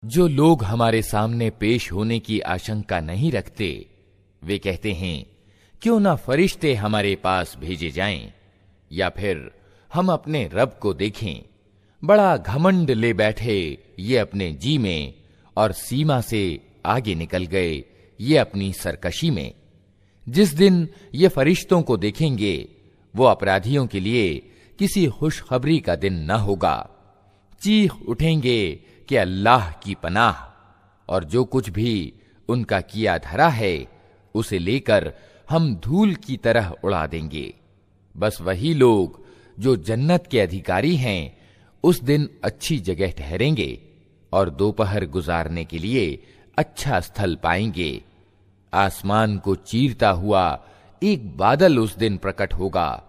जो लोग हमारे सामने पेश होने की आशंका नहीं रखते, वे कहते हैं क्यों ना फरिश्ते हमारे पास भेजे जाएं, या फिर हम अपने रब को देखें। बड़ा घमंड ले बैठे ये अपने जी में, और सीमा से आगे निकल गए ये अपनी सरकशी में। जिस दिन ये फरिश्तों को देखेंगे, वो अपराधियों के लिए किसी खुशखबरी का दिन न होगा। चीख उठेंगे कि अल्लाह की पनाह, और जो कुछ भी उनका किया धरा है उसे लेकर हम धूल की तरह उड़ा देंगे। बस वही लोग जो जन्नत के अधिकारी हैं उस दिन अच्छी जगह ठहरेंगे और दोपहर गुजारने के लिए अच्छा स्थल पाएंगे। आसमान को चीरता हुआ एक बादल उस दिन प्रकट होगा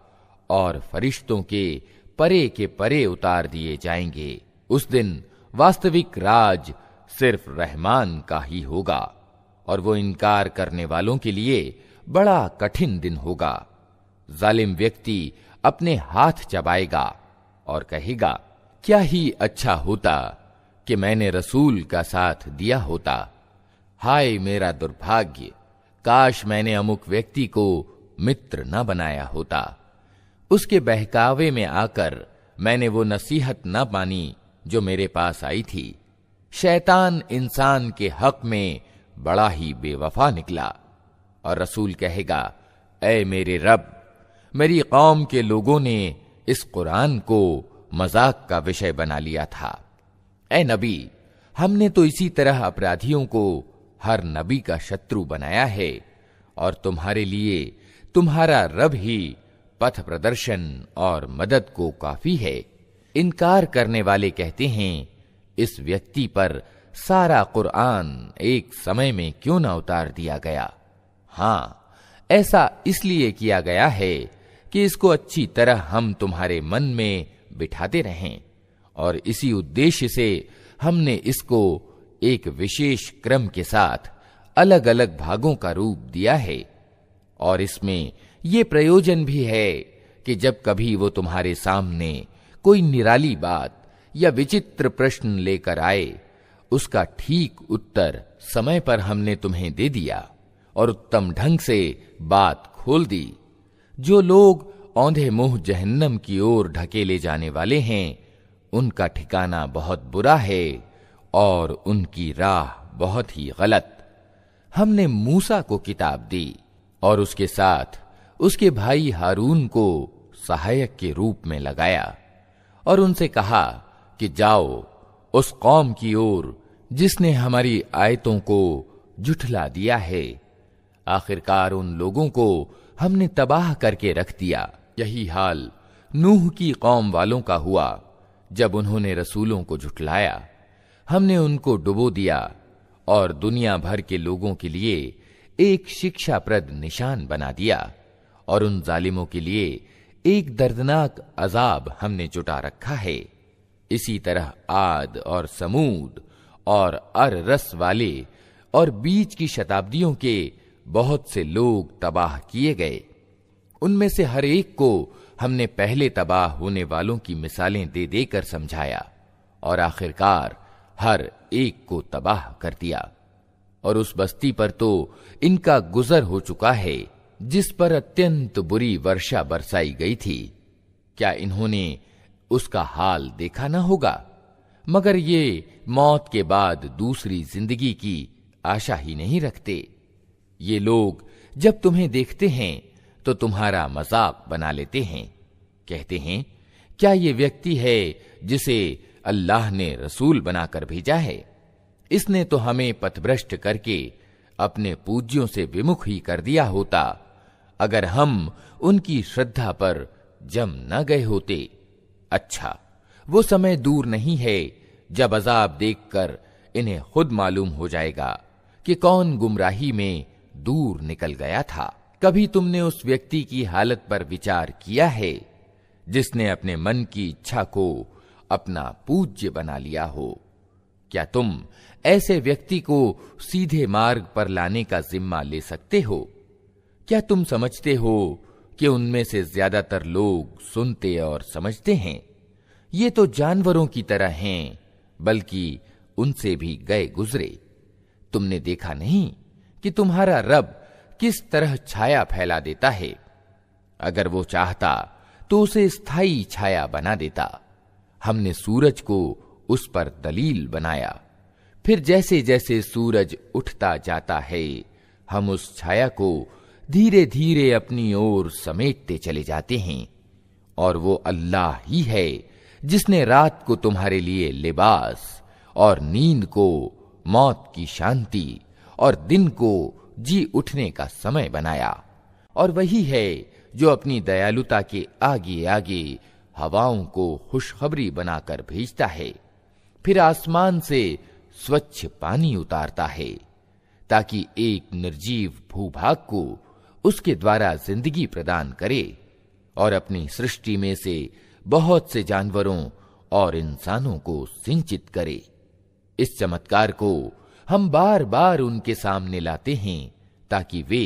और फरिश्तों के परे उतार दिए जाएंगे। उस दिन वास्तविक राज सिर्फ रहमान का ही होगा, और वो इनकार करने वालों के लिए बड़ा कठिन दिन होगा। जालिम व्यक्ति अपने हाथ चबाएगा और कहेगा, क्या ही अच्छा होता कि मैंने रसूल का साथ दिया होता। हाय मेरा दुर्भाग्य, काश मैंने अमुक व्यक्ति को मित्र न बनाया होता। उसके बहकावे में आकर मैंने वो नसीहत न मानी जो मेरे पास आई थी। शैतान इंसान के हक में बड़ा ही बेवफा निकला। और रसूल कहेगा, ऐ मेरे रब, मेरी कौम के लोगों ने इस कुरान को मजाक का विषय बना लिया था। ऐ नबी, हमने तो इसी तरह अपराधियों को हर नबी का शत्रु बनाया है, और तुम्हारे लिए तुम्हारा रब ही पथ प्रदर्शन और मदद को काफी है। इनकार करने वाले कहते हैं, इस व्यक्ति पर सारा कुरान एक समय में क्यों ना उतार दिया गया। हाँ, ऐसा इसलिए किया गया है कि इसको अच्छी तरह हम तुम्हारे मन में बिठाते रहें, और इसी उद्देश्य से हमने इसको एक विशेष क्रम के साथ अलग अलग भागों का रूप दिया है। और इसमें यह प्रयोजन भी है कि जब कभी वो तुम्हारे सामने कोई निराली बात या विचित्र प्रश्न लेकर आए, उसका ठीक उत्तर समय पर हमने तुम्हें दे दिया और उत्तम ढंग से बात खोल दी। जो लोग औंधे मुंह जहन्नम की ओर ढकेले जाने वाले हैं, उनका ठिकाना बहुत बुरा है और उनकी राह बहुत ही गलत। हमने मूसा को किताब दी और उसके साथ उसके भाई हारून को सहायक के रूप में लगाया, और उनसे कहा कि जाओ उस कौम की ओर जिसने हमारी आयतों को झुठला दिया है। आखिरकार उन लोगों को हमने तबाह करके रख दिया। यही हाल नूह की कौम वालों का हुआ। जब उन्होंने रसूलों को झुठलाया, हमने उनको डुबो दिया और दुनिया भर के लोगों के लिए एक शिक्षाप्रद निशान बना दिया, और उन जालिमों के लिए एक दर्दनाक अजाब हमने जुटा रखा है। इसी तरह आद और समूद और अर-रस वाले और बीच की शताब्दियों के बहुत से लोग तबाह किए गए। उनमें से हर एक को हमने पहले तबाह होने वालों की मिसालें दे देकर समझाया, और आखिरकार हर एक को तबाह कर दिया। और उस बस्ती पर तो इनका गुजर हो चुका है जिस पर अत्यंत बुरी वर्षा बरसाई गई थी। क्या इन्होंने उसका हाल देखा न होगा? मगर ये मौत के बाद दूसरी जिंदगी की आशा ही नहीं रखते। ये लोग जब तुम्हें देखते हैं तो तुम्हारा मजाक बना लेते हैं। कहते हैं, क्या ये व्यक्ति है जिसे अल्लाह ने रसूल बनाकर भेजा है? इसने तो हमें पथभ्रष्ट करके अपने पूज्यों से विमुख ही कर दिया होता, अगर हम उनकी श्रद्धा पर जम न गए होते। अच्छा, वो समय दूर नहीं है जब अजाब देखकर इन्हें खुद मालूम हो जाएगा कि कौन गुमराही में दूर निकल गया था। कभी तुमने उस व्यक्ति की हालत पर विचार किया है जिसने अपने मन की इच्छा को अपना पूज्य बना लिया हो? क्या तुम ऐसे व्यक्ति को सीधे मार्ग पर लाने का जिम्मा ले सकते हो? क्या तुम समझते हो कि उनमें से ज्यादातर लोग सुनते और समझते हैं? ये तो जानवरों की तरह हैं, बल्कि उनसे भी गए गुजरे। तुमने देखा नहीं कि तुम्हारा रब किस तरह छाया फैला देता है? अगर वो चाहता तो उसे स्थायी छाया बना देता। हमने सूरज को उस पर दलील बनाया, फिर जैसे जैसे सूरज उठता जाता है हम उस छाया को धीरे धीरे अपनी ओर समेटते चले जाते हैं। और वो अल्लाह ही है जिसने रात को तुम्हारे लिए लिबास और नींद को मौत की शांति और दिन को जी उठने का समय बनाया। और वही है जो अपनी दयालुता के आगे आगे हवाओं को खुशखबरी बनाकर भेजता है, फिर आसमान से स्वच्छ पानी उतारता है ताकि एक निर्जीव भूभाग को उसके द्वारा जिंदगी प्रदान करे और अपनी सृष्टि में से बहुत से जानवरों और इंसानों को सिंचित करे। इस चमत्कार को हम बार बार उनके सामने लाते हैं ताकि वे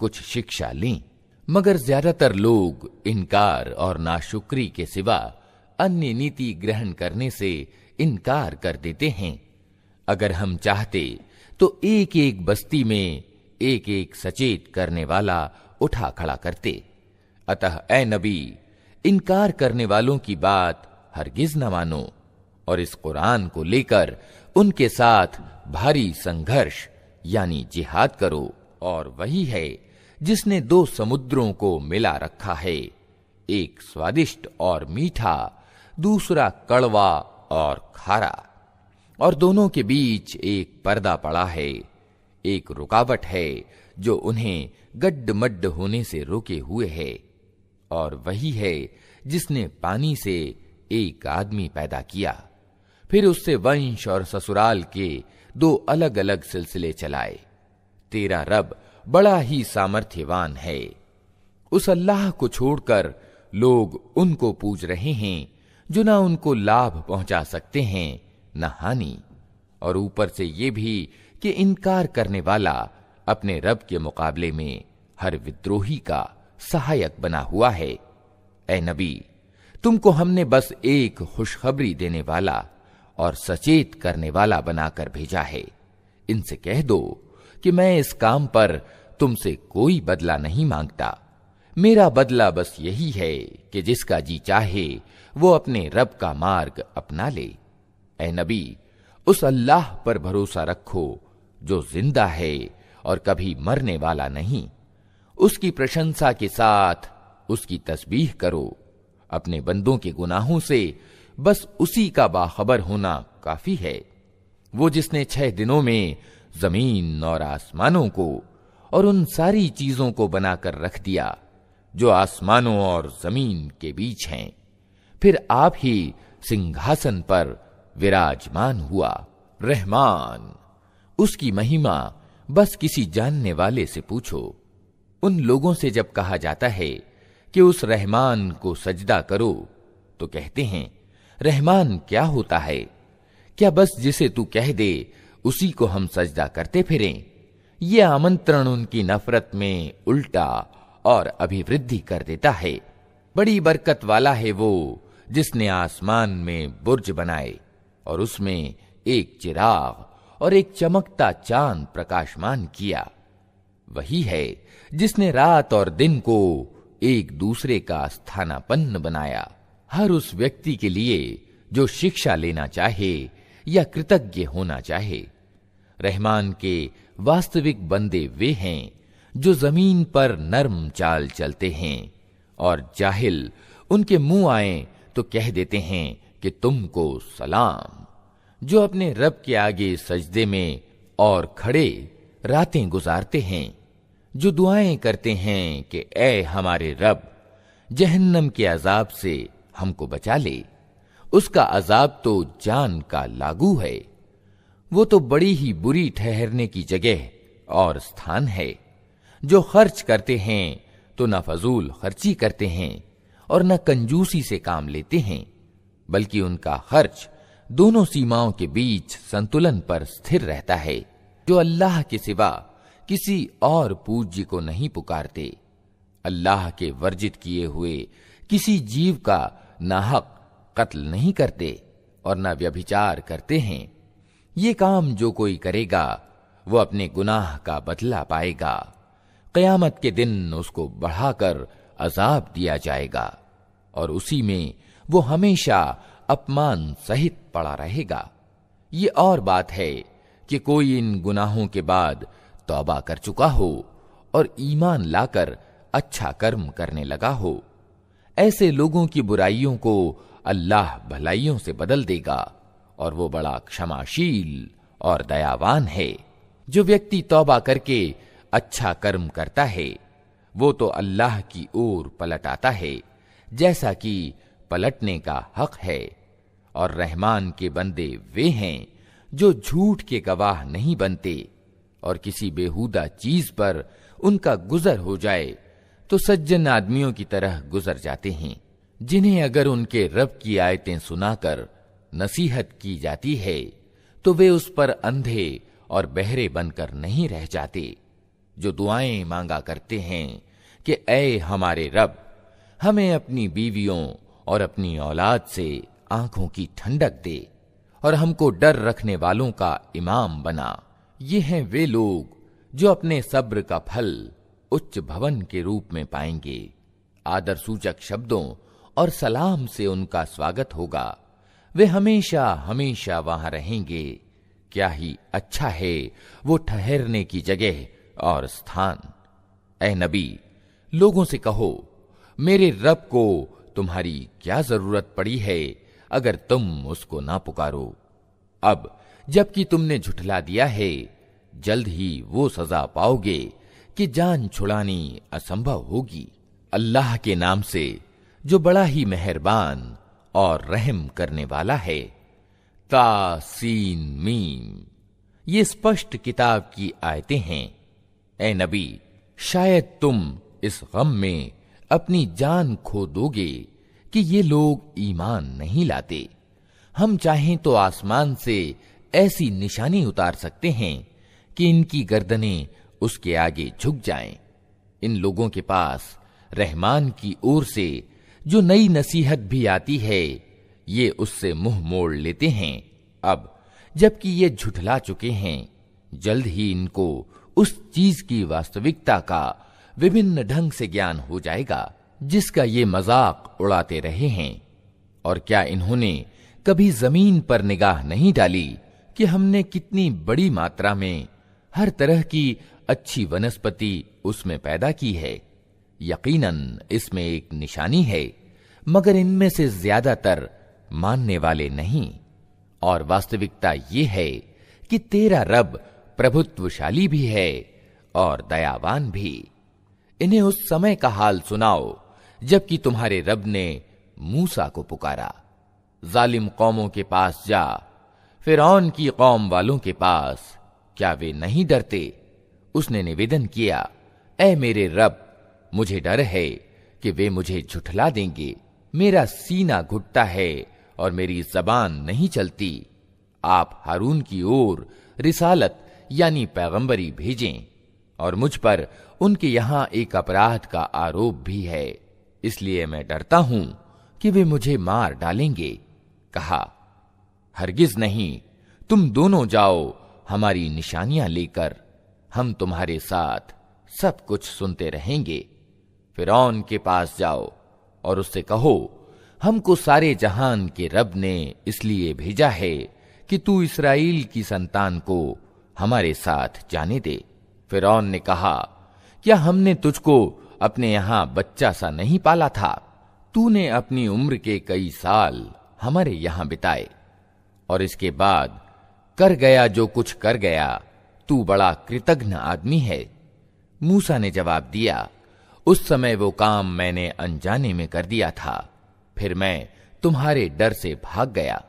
कुछ शिक्षा लें, मगर ज्यादातर लोग इनकार और नाशुक्री के सिवा अन्य नीति ग्रहण करने से इनकार कर देते हैं। अगर हम चाहते तो एक एक बस्ती में एक एक सचेत करने वाला उठा खड़ा करते। अतः ऐ नबी, इनकार करने वालों की बात हरगिज न मानो और इस कुरान को लेकर उनके साथ भारी संघर्ष यानी जिहाद करो। और वही है जिसने दो समुद्रों को मिला रखा है, एक स्वादिष्ट और मीठा, दूसरा कड़वा और खारा, और दोनों के बीच एक पर्दा पड़ा है, एक रुकावट है जो उन्हें गड्ढ-मड्ढ होने से रोके हुए है। और वही है जिसने पानी से एक आदमी पैदा किया, फिर उससे वंश और ससुराल के दो अलग अलग सिलसिले चलाए। तेरा रब बड़ा ही सामर्थ्यवान है। उस अल्लाह को छोड़कर लोग उनको पूज रहे हैं जो ना उनको लाभ पहुंचा सकते हैं न हानि, और ऊपर से ये भी कि इनकार करने वाला अपने रब के मुकाबले में हर विद्रोही का सहायक बना हुआ है। ऐ नबी, तुमको हमने बस एक खुशखबरी देने वाला और सचेत करने वाला बनाकर भेजा है। इनसे कह दो कि मैं इस काम पर तुमसे कोई बदला नहीं मांगता। मेरा बदला बस यही है कि जिसका जी चाहे वो अपने रब का मार्ग अपना ले। ऐ नबी, उस अल्लाह पर भरोसा रखो जो जिंदा है और कभी मरने वाला नहीं। उसकी प्रशंसा के साथ उसकी तस्बीह करो। अपने बंदों के गुनाहों से बस उसी का बाखबर होना काफी है। वो जिसने 6 दिनों में जमीन और आसमानों को और उन सारी चीजों को बनाकर रख दिया जो आसमानों और जमीन के बीच हैं, फिर आप ही सिंहासन पर विराजमान हुआ। रहमान, उसकी महिमा बस किसी जानने वाले से पूछो। उन लोगों से जब कहा जाता है कि उस रहमान को सजदा करो तो कहते हैं, रहमान क्या होता है? क्या बस जिसे तू कह दे उसी को हम सजदा करते फिरें? ये आमंत्रण उनकी नफरत में उल्टा और अभिवृद्धि कर देता है। बड़ी बरकत वाला है वो जिसने आसमान में बुर्ज बनाए और उसमें एक चिराग और एक चमकता चांद प्रकाशमान किया। वही है जिसने रात और दिन को एक दूसरे का स्थानापन्न बनाया। हर उस व्यक्ति के लिए जो शिक्षा लेना चाहे या कृतज्ञ होना चाहे। रहमान के वास्तविक बंदे वे हैं जो जमीन पर नर्म चाल चलते हैं और जाहिल उनके मुंह आए तो कह देते हैं कि तुमको सलाम। जो अपने रब के आगे सजदे में और खड़े रातें गुजारते हैं, जो दुआएं करते हैं कि ऐ हमारे रब, जहन्नम के अजाब से हमको बचा ले। उसका अजाब तो जान का लागू है। वो तो बड़ी ही बुरी ठहरने की जगह और स्थान है। जो खर्च करते हैं तो न फजूल खर्ची करते हैं और न कंजूसी से काम लेते हैं, बल्कि उनका खर्च दोनों सीमाओं के बीच संतुलन पर स्थिर रहता है। जो अल्लाह के सिवा किसी और पूज्य को नहीं पुकारते, अल्लाह के वर्जित किए हुए किसी जीव का नाहक कत्ल नहीं करते और न व्यभिचार करते हैं, ये काम जो कोई करेगा वो अपने गुनाह का बदला पाएगा। क़यामत के दिन उसको बढ़ाकर अजाब दिया जाएगा और उसी में वो हमेशा अपमान सहित पड़ा रहेगा। ये और बात है कि कोई इन गुनाहों के बाद तौबा कर चुका हो और ईमान लाकर अच्छा कर्म करने लगा हो। ऐसे लोगों की बुराइयों को अल्लाह भलाइयों से बदल देगा और वो बड़ा क्षमाशील और दयावान है। जो व्यक्ति तौबा करके अच्छा कर्म करता है वो तो अल्लाह की ओर पलट आता है जैसा कि पलटने का हक है। और रहमान के बंदे वे हैं जो झूठ के गवाह नहीं बनते और किसी बेहुदा चीज पर उनका गुजर हो जाए तो सज्जन आदमियों की तरह गुजर जाते हैं, जिन्हें अगर उनके रब की आयतें सुनाकर नसीहत की जाती है तो वे उस पर अंधे और बहरे बनकर नहीं रह जाते। जो दुआएं मांगा करते हैं कि ऐ हमारे रब, हमें अपनी बीवियों और अपनी औलाद से आंखों की ठंडक दे और हमको डर रखने वालों का इमाम बना। ये हैं वे लोग जो अपने सब्र का फल उच्च भवन के रूप में पाएंगे। आदर सूचक शब्दों और सलाम से उनका स्वागत होगा। वे हमेशा हमेशा वहां रहेंगे। क्या ही अच्छा है वो ठहरने की जगह और स्थान। ऐ नबी, लोगों से कहो, मेरे रब को तुम्हारी क्या जरूरत पड़ी है अगर तुम उसको ना पुकारो। अब जबकि तुमने झुठला दिया है, जल्द ही वो सजा पाओगे कि जान छुड़ानी असंभव होगी। अल्लाह के नाम से जो बड़ा ही मेहरबान और रहम करने वाला है। तासीन मीम, ये स्पष्ट किताब की आयतें हैं। ए नबी, शायद तुम इस गम में अपनी जान खो दोगे कि ये लोग ईमान नहीं लाते। हम चाहें तो आसमान से ऐसी निशानी उतार सकते हैं कि इनकी गर्दनें उसके आगे झुक जाएं। इन लोगों के पास रहमान की ओर से जो नई नसीहत भी आती है, ये उससे मुंह मोड़ लेते हैं। अब जबकि ये झुठला चुके हैं, जल्द ही इनको उस चीज की वास्तविकता का विभिन्न ढंग से ज्ञान हो जाएगा जिसका ये मजाक उड़ाते रहे हैं। और क्या इन्होंने कभी जमीन पर निगाह नहीं डाली कि हमने कितनी बड़ी मात्रा में हर तरह की अच्छी वनस्पति उसमें पैदा की है। यकीनन इसमें एक निशानी है, मगर इनमें से ज्यादातर मानने वाले नहीं। और वास्तविकता ये है कि तेरा रब प्रभुत्वशाली भी है और दयावान भी। इन्हें उस समय का हाल सुनाओ जबकि तुम्हारे रब ने मूसा को पुकारा। जालिम कौमों के पास जा, फिरौन की कौम वालों के पास, क्या वे नहीं डरते? उसने निवेदन किया, ऐ मेरे रब, मुझे डर है कि वे मुझे झुठला देंगे। मेरा सीना घुटता है और मेरी जबान नहीं चलती। आप हारून की ओर रिसालत यानी पैगंबरी भेजें। और मुझ पर उनके यहां एक अपराध का आरोप भी है, इसलिए मैं डरता हूं कि वे मुझे मार डालेंगे। कहा, हरगिज नहीं, तुम दोनों जाओ हमारी निशानियां लेकर, हम तुम्हारे साथ सब कुछ सुनते रहेंगे। फिरौन के पास जाओ और उससे कहो, हमको सारे जहान के रब ने इसलिए भेजा है कि तू इस्राएल की संतान को हमारे साथ जाने दे। फिरौन ने कहा, क्या हमने तुझको अपने यहां बच्चा सा नहीं पाला था? तूने अपनी उम्र के कई साल हमारे यहां बिताए और इसके बाद कर गया जो कुछ कर गया, तू बड़ा कृतघ्न आदमी है। मूसा ने जवाब दिया, उस समय वो काम मैंने अनजाने में कर दिया था, फिर मैं तुम्हारे डर से भाग गया।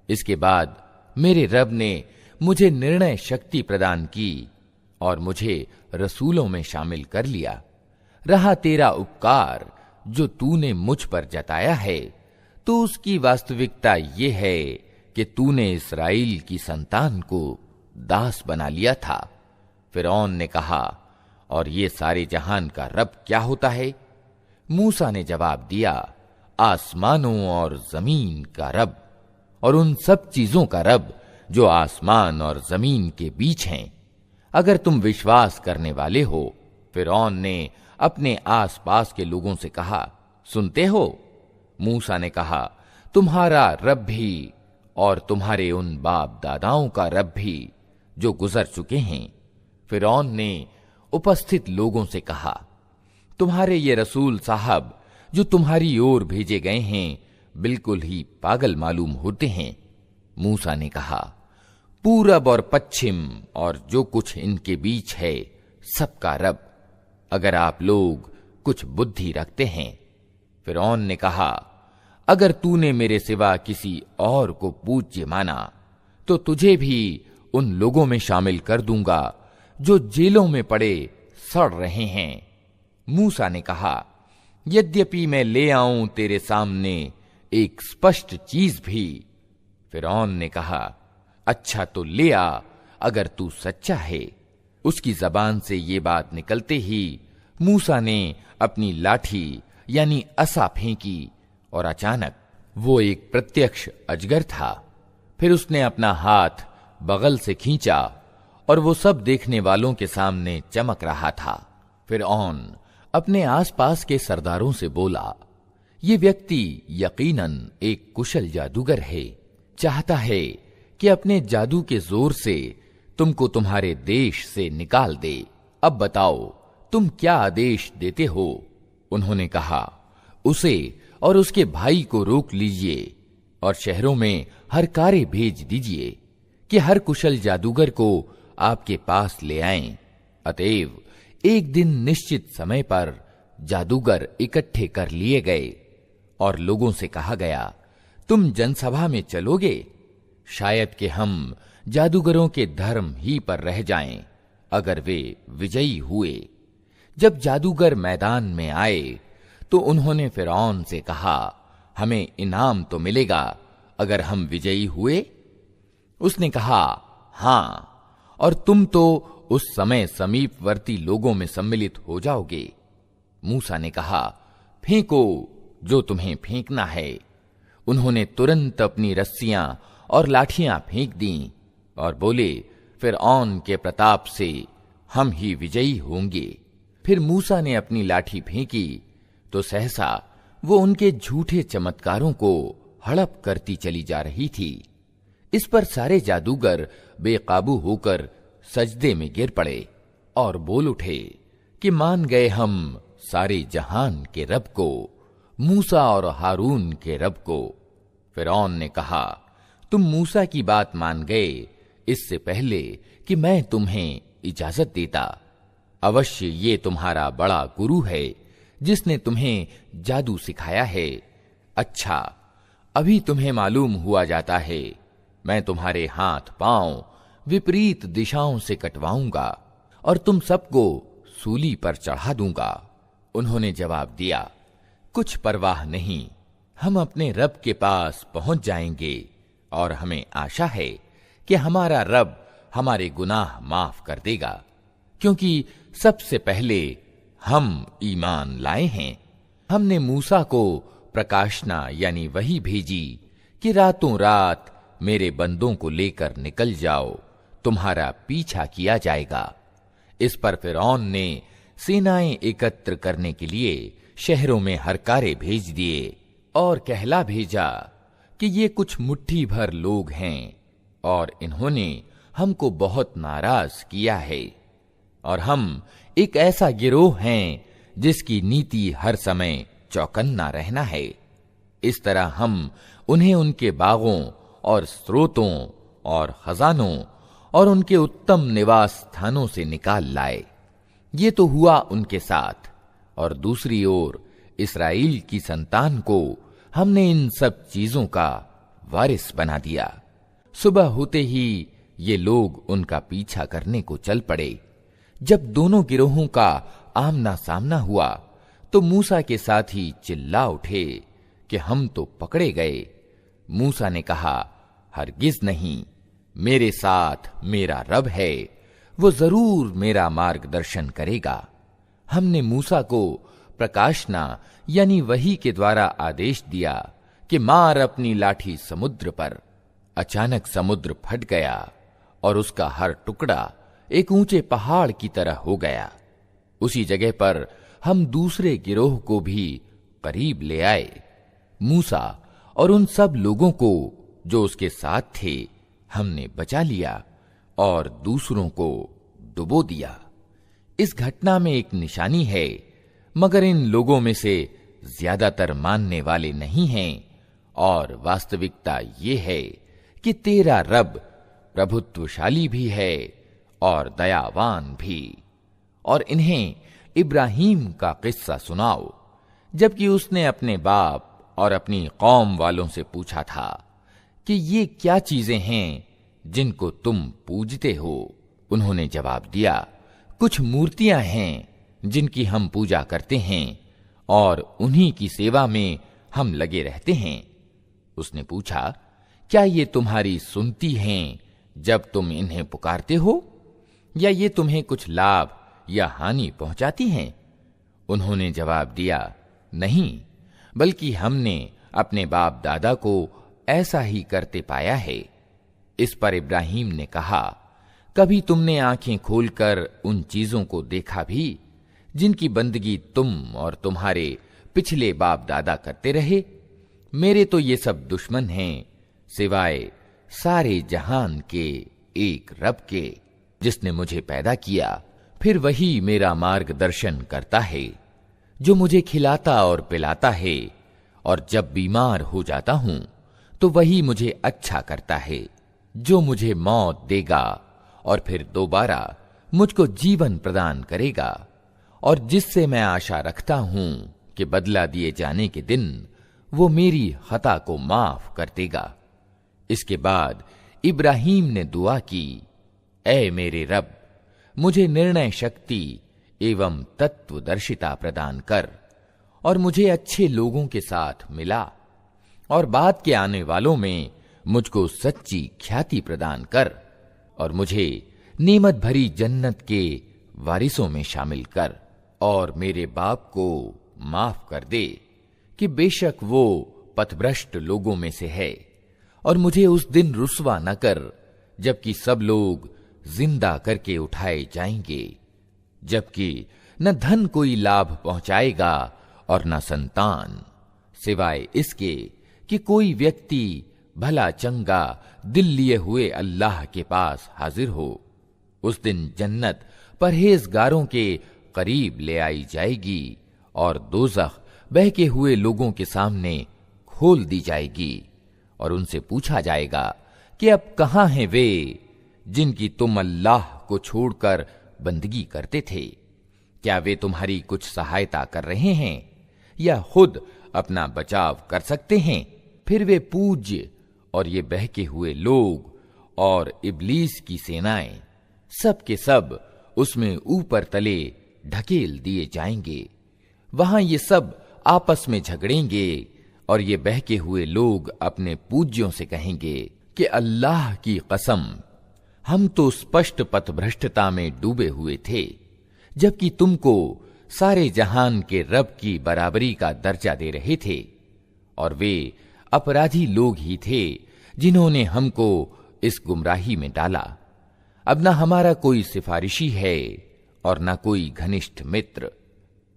इसके बाद मेरे रब ने मुझे निर्णय शक्ति प्रदान की और मुझे रसूलों में शामिल कर लिया। रहा तेरा उपकार जो तूने मुझ पर जताया है, तो उसकी वास्तविकता ये है कि तूने इस्राएल की संतान को दास बना लिया था। फिरौन ने कहा, और ये सारे जहान का रब क्या होता है? मूसा ने जवाब दिया, आसमानों और जमीन का रब और उन सब चीजों का रब जो आसमान और जमीन के बीच हैं। अगर तुम विश्वास करने वाले हो। फिरौन ने अपने आसपास के लोगों से कहा, सुनते हो? मूसा ने कहा, तुम्हारा रब भी और तुम्हारे उन बाप दादाओं का रब भी जो गुजर चुके हैं। फिरौन ने उपस्थित लोगों से कहा, तुम्हारे ये रसूल साहब जो तुम्हारी ओर भेजे गए हैं बिल्कुल ही पागल मालूम होते हैं। मूसा ने कहा, पूरब और पश्चिम और जो कुछ इनके बीच है सबका रब, अगर आप लोग कुछ बुद्धि रखते हैं। फिरौन ने कहा, अगर तूने मेरे सिवा किसी और को पूज्य माना तो तुझे भी उन लोगों में शामिल कर दूंगा जो जेलों में पड़े सड़ रहे हैं। मूसा ने कहा, यद्यपि मैं ले आऊं तेरे सामने एक स्पष्ट चीज भी। फिरौन ने कहा, अच्छा तो ले आ, अगर तू सच्चा है। उसकी जबान से ये बात निकलते ही मूसा ने अपनी लाठी यानी असा फेंकी और अचानक वो एक प्रत्यक्ष अजगर था। फिर उसने अपना हाथ बगल से खींचा और वो सब देखने वालों के सामने चमक रहा था। फिरौन अपने आसपास के सरदारों से बोला, ये व्यक्ति यकीनन एक कुशल जादूगर है, चाहता है कि अपने जादू के जोर से तुमको तुम्हारे देश से निकाल दे। अब बताओ तुम क्या आदेश देते हो? उन्होंने कहा, उसे और उसके भाई को रोक लीजिए और शहरों में हर कार्य भेज दीजिए कि हर कुशल जादूगर को आपके पास ले आएं। अतएव एक दिन निश्चित समय पर जादूगर इकट्ठे कर लिए गए और लोगों से कहा गया, तुम जनसभा में चलोगे? शायद कि हम जादूगरों के धर्म ही पर रह जाएं अगर वे विजयी हुए। जब जादूगर मैदान में आए तो उन्होंने फिरौन से कहा, हमें इनाम तो मिलेगा अगर हम विजयी हुए? उसने कहा, हां, और तुम तो उस समय समीपवर्ती लोगों में सम्मिलित हो जाओगे। मूसा ने कहा, फेंको जो तुम्हें फेंकना है। उन्होंने तुरंत अपनी रस्सियां और लाठियां फेंक दी और बोले, फिरौन के प्रताप से हम ही विजयी होंगे। फिर मूसा ने अपनी लाठी फेंकी तो सहसा वो उनके झूठे चमत्कारों को हड़प करती चली जा रही थी। इस पर सारे जादूगर बेकाबू होकर सजदे में गिर पड़े और बोल उठे कि मान गए हम सारे जहान के रब को, मूसा और हारून के रब को। फिरौन ने कहा, तुम मूसा की बात मान गए इससे पहले कि मैं तुम्हें इजाजत देता। अवश्य ये तुम्हारा बड़ा गुरु है जिसने तुम्हें जादू सिखाया है। अच्छा, अभी तुम्हें मालूम हुआ जाता है, मैं तुम्हारे हाथ पांव विपरीत दिशाओं से कटवाऊंगा और तुम सबको सूली पर चढ़ा दूंगा। उन्होंने जवाब दिया, कुछ परवाह नहीं, हम अपने रब के पास पहुंच जाएंगे और हमें आशा है कि हमारा रब हमारे गुनाह माफ कर देगा, क्योंकि सबसे पहले हम ईमान लाए हैं। हमने मूसा को प्रकाशना यानी वही भेजी कि रातों रात मेरे बंदों को लेकर निकल जाओ, तुम्हारा पीछा किया जाएगा। इस पर फिरौन ने सेनाएं एकत्र करने के लिए शहरों में हरकारे भेज दिए और कहला भेजा कि ये कुछ मुट्ठी भर लोग हैं और इन्होंने हमको बहुत नाराज किया है और हम एक ऐसा गिरोह हैं जिसकी नीति हर समय चौकन्ना रहना है। इस तरह हम उन्हें उनके बागों और स्रोतों और खजानों और उनके उत्तम निवास स्थानों से निकाल लाए। ये तो हुआ उनके साथ, और दूसरी ओर इस्राएल की संतान को हमने इन सब चीजों का वारिस बना दिया। सुबह होते ही ये लोग उनका पीछा करने को चल पड़े। जब दोनों गिरोहों का आमना सामना हुआ तो मूसा के साथी चिल्ला उठे कि हम तो पकड़े गए। मूसा ने कहा, हरगिज नहीं, मेरे साथ मेरा रब है, वो जरूर मेरा मार्गदर्शन करेगा। हमने मूसा को प्रकाशना यानी वही के द्वारा आदेश दिया कि मार अपनी लाठी समुद्र पर। अचानक समुद्र फट गया और उसका हर टुकड़ा एक ऊंचे पहाड़ की तरह हो गया। उसी जगह पर हम दूसरे गिरोह को भी करीब ले आए। मूसा और उन सब लोगों को जो उसके साथ थे हमने बचा लिया और दूसरों को डुबो दिया। इस घटना में एक निशानी है, मगर इन लोगों में से ज्यादातर मानने वाले नहीं हैं। और वास्तविकता ये है कि तेरा रब प्रभुत्वशाली भी है और दयावान भी। और इन्हें इब्राहीम का किस्सा सुनाओ, जबकि उसने अपने बाप और अपनी कौम वालों से पूछा था कि ये क्या चीजें हैं जिनको तुम पूजते हो। उन्होंने जवाब दिया, कुछ मूर्तियां हैं जिनकी हम पूजा करते हैं और उन्हीं की सेवा में हम लगे रहते हैं। उसने पूछा, क्या ये तुम्हारी सुनती हैं जब तुम इन्हें पुकारते हो, या ये तुम्हें कुछ लाभ या हानि पहुंचाती हैं? उन्होंने जवाब दिया, नहीं, बल्कि हमने अपने बाप दादा को ऐसा ही करते पाया है। इस पर इब्राहीम ने कहा, कभी तुमने आंखें खोलकर उन चीजों को देखा भी जिनकी बंदगी तुम और तुम्हारे पिछले बाप दादा करते रहे? मेरे तो ये सब दुश्मन हैं, सिवाय सारे जहान के एक रब के, जिसने मुझे पैदा किया, फिर वही मेरा मार्गदर्शन करता है, जो मुझे खिलाता और पिलाता है, और जब बीमार हो जाता हूं तो वही मुझे अच्छा करता है, जो मुझे मौत देगा और फिर दोबारा मुझको जीवन प्रदान करेगा, और जिससे मैं आशा रखता हूं कि बदला दिए जाने के दिन वो मेरी खता को माफ कर देगा। इसके बाद इब्राहीम ने दुआ की, ऐ मेरे रब, मुझे निर्णय शक्ति एवं तत्वदर्शिता प्रदान कर और मुझे अच्छे लोगों के साथ मिला, और बाद के आने वालों में मुझको सच्ची ख्याति प्रदान कर, और मुझे नेमत भरी जन्नत के वारिसों में शामिल कर, और मेरे बाप को माफ कर दे कि बेशक वो पथभ्रष्ट लोगों में से है, और मुझे उस दिन रुस्वा न कर जबकि सब लोग जिंदा करके उठाए जाएंगे, जबकि न धन कोई लाभ पहुंचाएगा और न संतान, सिवाय इसके कि कोई व्यक्ति भला चंगा दिल लिए हुए अल्लाह के पास हाजिर हो। उस दिन जन्नत परहेजगारों के करीब ले आई जाएगी और दोज़ख बहके हुए लोगों के सामने खोल दी जाएगी, और उनसे पूछा जाएगा कि अब कहां हैं वे जिनकी तुम अल्लाह को छोड़कर बंदगी करते थे? क्या वे तुम्हारी कुछ सहायता कर रहे हैं या खुद अपना बचाव कर सकते हैं? फिर वे पूज्य और ये बहके हुए लोग और इब्लीस की सेनाएं सब के सब उसमें ऊपर तले ढकेल दिए जाएंगे। वहां ये सब आपस में झगड़ेंगे और ये बहके हुए लोग अपने पूज्यों से कहेंगे कि अल्लाह की कसम, हम तो स्पष्ट पथभ्रष्टता में डूबे हुए थे, जबकि तुमको सारे जहान के रब की बराबरी का दर्जा दे रहे थे, और वे अपराधी लोग ही थे जिन्होंने हमको इस गुमराही में डाला। अब न हमारा कोई सिफारिशी है और न कोई घनिष्ठ मित्र।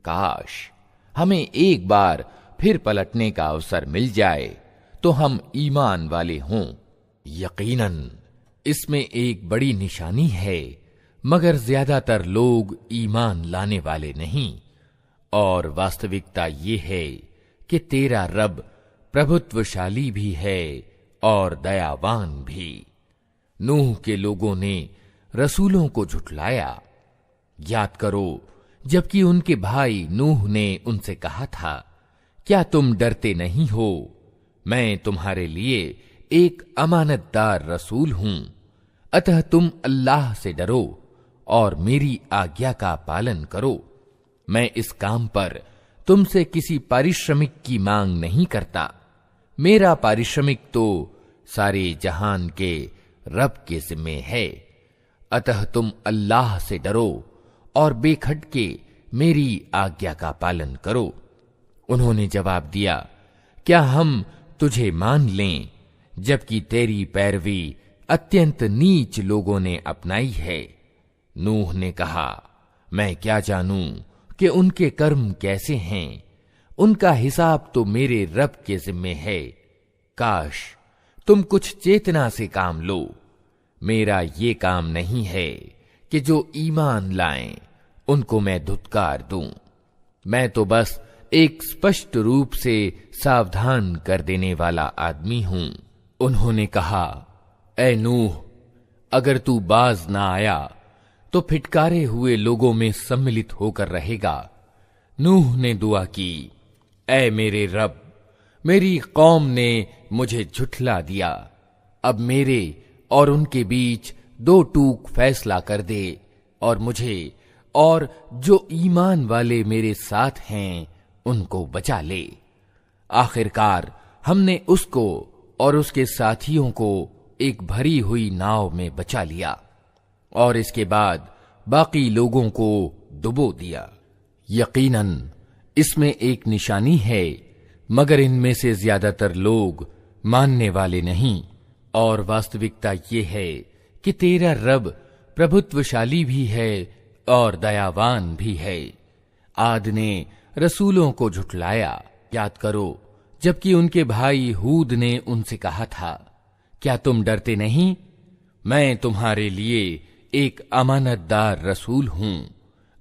काश हमें एक बार फिर पलटने का अवसर मिल जाए तो हम ईमान वाले हों। यकीनन इसमें एक बड़ी निशानी है, मगर ज्यादातर लोग ईमान लाने वाले नहीं। और वास्तविकता ये है कि तेरा रब प्रभुत्वशाली भी है और दयावान भी। नूह के लोगों ने रसूलों को झुठलाया। याद करो जबकि उनके भाई नूह ने उनसे कहा था, क्या तुम डरते नहीं हो? मैं तुम्हारे लिए एक अमानतदार रसूल हूं, अतः तुम अल्लाह से डरो और मेरी आज्ञा का पालन करो। मैं इस काम पर तुमसे किसी पारिश्रमिक की मांग नहीं करता। मेरा पारिश्रमिक तो सारे जहान के रब के जिम्मे है, अतः तुम अल्लाह से डरो और बेखटके मेरी आज्ञा का पालन करो। उन्होंने जवाब दिया, क्या हम तुझे मान लें जबकि तेरी पैरवी अत्यंत नीच लोगों ने अपनाई है। नूह ने कहा, मैं क्या जानूं कि उनके कर्म कैसे हैं, उनका हिसाब तो मेरे रब के जिम्मे है। काश तुम कुछ चेतना से काम लो। मेरा ये काम नहीं है कि जो ईमान लाएं उनको मैं धुतकार दूं। मैं तो बस एक स्पष्ट रूप से सावधान कर देने वाला आदमी हूं। उन्होंने कहा, ऐ नूह, अगर तू बाज ना आया तो फिटकारे हुए लोगों में सम्मिलित होकर रहेगा। नूह ने दुआ की, ऐ मेरे रब, मेरी कौम ने मुझे झुठला दिया। अब मेरे और उनके बीच 2 टूक फैसला कर दे और मुझे और जो ईमान वाले मेरे साथ हैं उनको बचा ले। आखिरकार हमने उसको और उसके साथियों को एक भरी हुई नाव में बचा लिया और इसके बाद बाकी लोगों को डुबो दिया। यकीनन इसमें एक निशानी है, मगर इनमें से ज्यादातर लोग मानने वाले नहीं। और वास्तविकता ये है कि तेरा रब प्रभुत्वशाली भी है और दयावान भी है। आद ने रसूलों को झुठलाया। याद करो जबकि उनके भाई हूद ने उनसे कहा था, क्या तुम डरते नहीं? मैं तुम्हारे लिए एक अमानतदार रसूल हूं,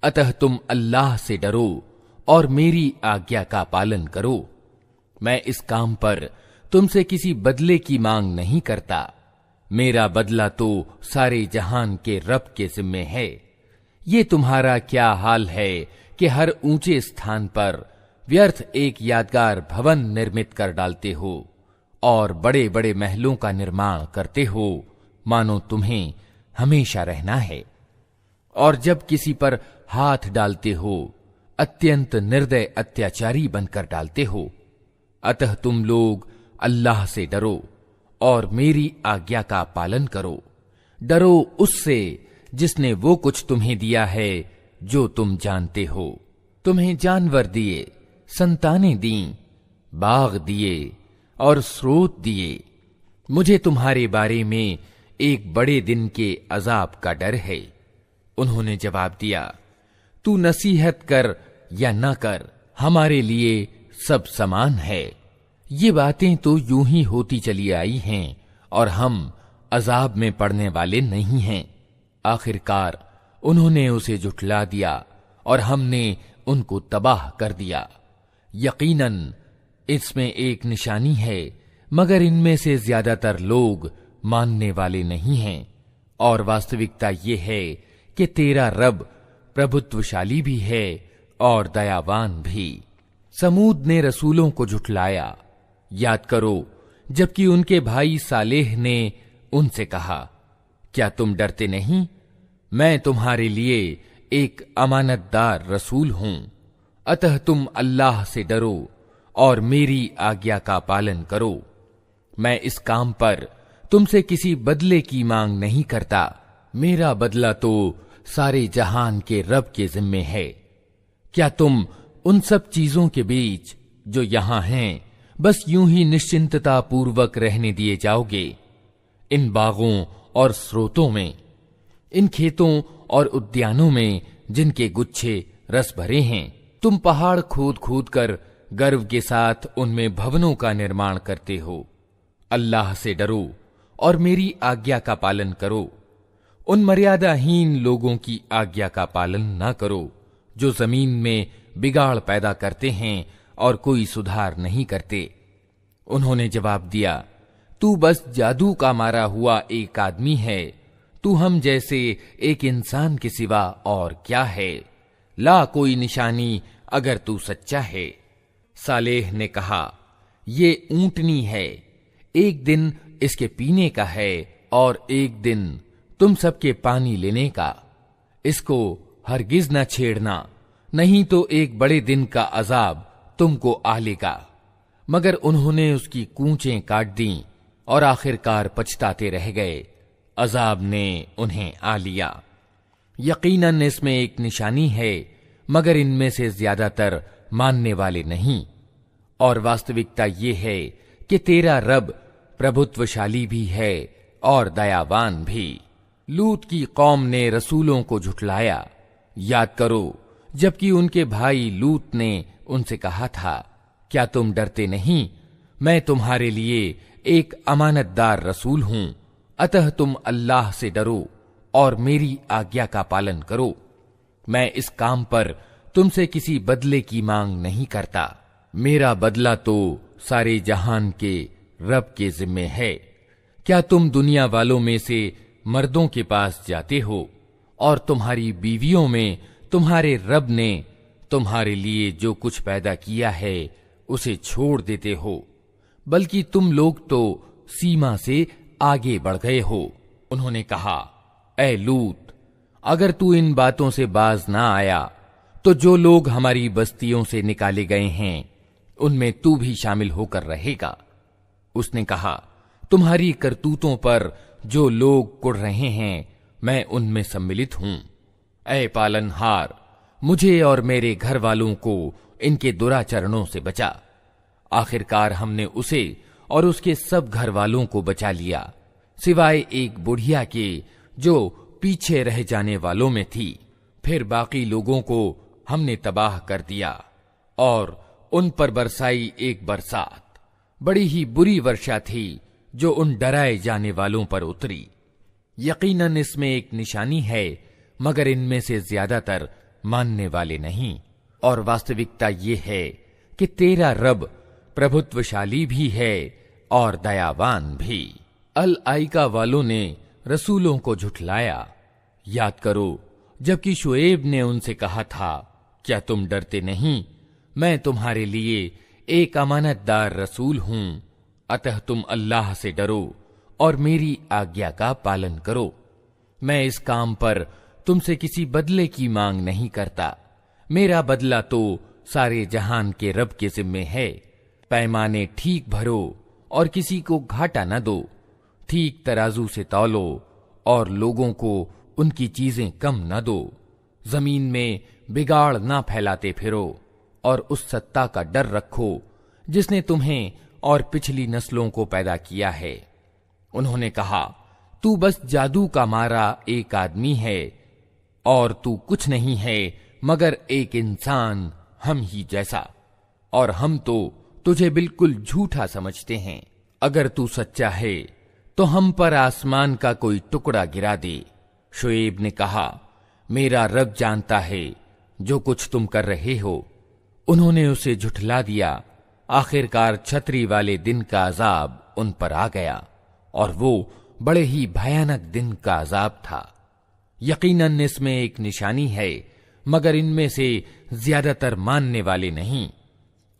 अतः तुम अल्लाह से डरो और मेरी आज्ञा का पालन करो। मैं इस काम पर तुमसे किसी बदले की मांग नहीं करता। मेरा बदला तो सारे जहान के रब के जिम्मे है। ये तुम्हारा क्या हाल है कि हर ऊंचे स्थान पर व्यर्थ एक यादगार भवन निर्मित कर डालते हो और बड़े बड़े महलों का निर्माण करते हो, मानो तुम्हें हमेशा रहना है। और जब किसी पर हाथ डालते हो, अत्यंत निर्दय अत्याचारी बनकर डालते हो। अतः तुम लोग अल्लाह से डरो और मेरी आज्ञा का पालन करो। डरो उससे जिसने वो कुछ तुम्हें दिया है जो तुम जानते हो। तुम्हें जानवर दिए, संतानें दीं, बाग दिए और स्रोत दिए। मुझे तुम्हारे बारे में एक बड़े दिन के अजाब का डर है। उन्होंने जवाब दिया, तू नसीहत कर या न कर, हमारे लिए सब समान है। ये बातें तो यूं ही होती चली आई हैं और हम अजाब में पड़ने वाले नहीं हैं। आखिरकार उन्होंने उसे झुठला दिया और हमने उनको तबाह कर दिया। यकीनन इसमें एक निशानी है, मगर इनमें से ज्यादातर लोग मानने वाले नहीं हैं। और वास्तविकता ये है कि तेरा रब प्रभुत्वशाली भी है और दयावान भी। समूद ने रसूलों को झुठलाया। याद करो जबकि उनके भाई सालेह ने उनसे कहा, क्या तुम डरते नहीं? मैं तुम्हारे लिए एक अमानतदार रसूल हूं, अतः तुम अल्लाह से डरो और मेरी आज्ञा का पालन करो। मैं इस काम पर तुमसे किसी बदले की मांग नहीं करता। मेरा बदला तो सारे जहान के रब के जिम्मे है। क्या तुम उन सब चीजों के बीच जो यहां हैं बस यूं ही निश्चिंतता पूर्वक रहने दिए जाओगे? इन बागों और स्रोतों में, इन खेतों और उद्यानों में जिनके गुच्छे रस भरे हैं, तुम पहाड़ खोद खोद कर गर्व के साथ उनमें भवनों का निर्माण करते हो। अल्लाह से डरो और मेरी आज्ञा का पालन करो। उन मर्यादाहीन लोगों की आज्ञा का पालन न करो जो जमीन में बिगाड़ पैदा करते हैं और कोई सुधार नहीं करते। उन्होंने जवाब दिया, तू बस जादू का मारा हुआ एक आदमी है। तू हम जैसे एक इंसान के सिवा और क्या है? ला कोई निशानी अगर तू सच्चा है। सालेह ने कहा, ये ऊंटनी है, एक दिन इसके पीने का है और एक दिन तुम सबके पानी लेने का। इसको हरगिज न छेड़ना, नहीं तो एक बड़े दिन का अजाब तुमको आ लेगा। मगर उन्होंने उसकी कूंचें काट दी और आखिरकार पछताते रह गए। अजाब ने उन्हें आ लिया। यकीनन इसमें एक निशानी है, मगर इनमें से ज्यादातर मानने वाले नहीं। और वास्तविकता ये है कि तेरा रब प्रभुत्वशाली भी है और दयावान भी। लूत की कौम ने रसूलों को झुठलाया। याद करो जबकि उनके भाई लूत ने उनसे कहा था, क्या तुम डरते नहीं? मैं तुम्हारे लिए एक अमानतदार रसूल हूं, अतः तुम अल्लाह से डरो और मेरी आज्ञा का पालन करो। मैं इस काम पर तुमसे किसी बदले की मांग नहीं करता। मेरा बदला तो सारे जहान के रब के जिम्मे है। क्या तुम दुनिया वालों में से मर्दों के पास जाते हो और तुम्हारी बीवियों में तुम्हारे रब ने तुम्हारे लिए जो कुछ पैदा किया है उसे छोड़ देते हो, बल्कि तुम लोग तो सीमा से आगे बढ़ गए हो। उन्होंने कहा, ऐ लूत, अगर तू इन बातों से बाज ना आया तो जो लोग हमारी बस्तियों से निकाले गए हैं उनमें तू भी शामिल होकर रहेगा। उसने कहा, तुम्हारी करतूतों पर जो लोग कुढ़ रहे हैं मैं उनमें सम्मिलित हूं। ऐ पालनहार, मुझे और मेरे घर वालों को इनके दुराचरणों से बचा। आखिरकार हमने उसे और उसके सब घर वालों को बचा लिया, सिवाय एक बुढ़िया के जो पीछे रह जाने वालों में थी। फिर बाकी लोगों को हमने तबाह कर दिया और उन पर बरसाई एक बरसात, बड़ी ही बुरी वर्षा थी जो उन डराए जाने वालों पर उतरी। यकीनन इसमें एक निशानी है, मगर इनमें से ज्यादातर मानने वाले नहीं। और वास्तविकता ये है कि तेरा रब प्रभुत्वशाली भी है और दयावान भी। अल आइका वालों ने रसूलों को झुठलाया। याद करो जबकि शुएब ने उनसे कहा था, क्या तुम डरते नहीं? मैं तुम्हारे लिए एक अमानतदार रसूल हूं, अतः तुम अल्लाह से डरो और मेरी आज्ञा का पालन करो। मैं इस काम पर तुमसे किसी बदले की मांग नहीं करता। मेरा बदला तो सारे जहान के रब के जिम्मे है। पैमाने ठीक भरो और किसी को घाटा न दो। ठीक तराजू से तौलो और लोगों को उनकी चीजें कम न दो। जमीन में बिगाड़ ना फैलाते फिरो और उस सत्ता का डर रखो जिसने तुम्हें और पिछली नस्लों को पैदा किया है। उन्होंने कहा, तू बस जादू का मारा एक आदमी है और तू कुछ नहीं है मगर एक इंसान हम ही जैसा, और हम तो तुझे बिल्कुल झूठा समझते हैं। अगर तू सच्चा है तो हम पर आसमान का कोई टुकड़ा गिरा दे। शुएब ने कहा, मेरा रब जानता है जो कुछ तुम कर रहे हो। उन्होंने उसे झुठला दिया। आखिरकार छतरी वाले दिन का अजाब उन पर आ गया और वो बड़े ही भयानक दिन का अजाब था। यकीनन इसमें एक निशानी है, मगर इनमें से ज्यादातर मानने वाले नहीं।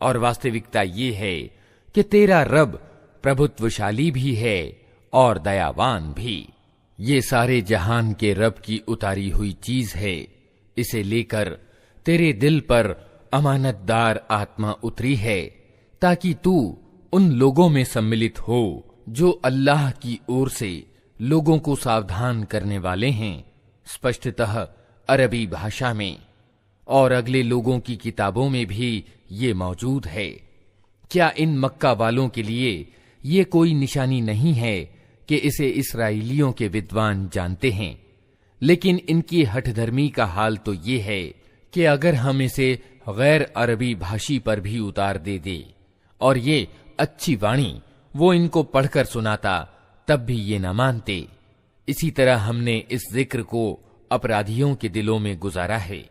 और वास्तविकता ये है कि तेरा रब प्रभुत्वशाली भी है और दयावान भी। ये सारे जहान के रब की उतारी हुई चीज है। इसे लेकर तेरे दिल पर अमानतदार आत्मा उतरी है ताकि तू उन लोगों में सम्मिलित हो जो अल्लाह की ओर से लोगों को सावधान करने वाले हैं, स्पष्टतः अरबी भाषा में, और अगले लोगों की किताबों में भी ये मौजूद है। क्या इन मक्का वालों के लिए ये कोई निशानी नहीं है कि इसे इस्राएलियों के विद्वान जानते हैं? लेकिन इनकी हठधर्मी का हाल तो ये है कि अगर हम इसे गैर अरबी भाषी पर भी उतार दे और ये अच्छी वाणी वो इनको पढ़कर सुनाता, तब भी ये न मानते। इसी तरह हमने इस जिक्र को अपराधियों के दिलों में गुजारा है।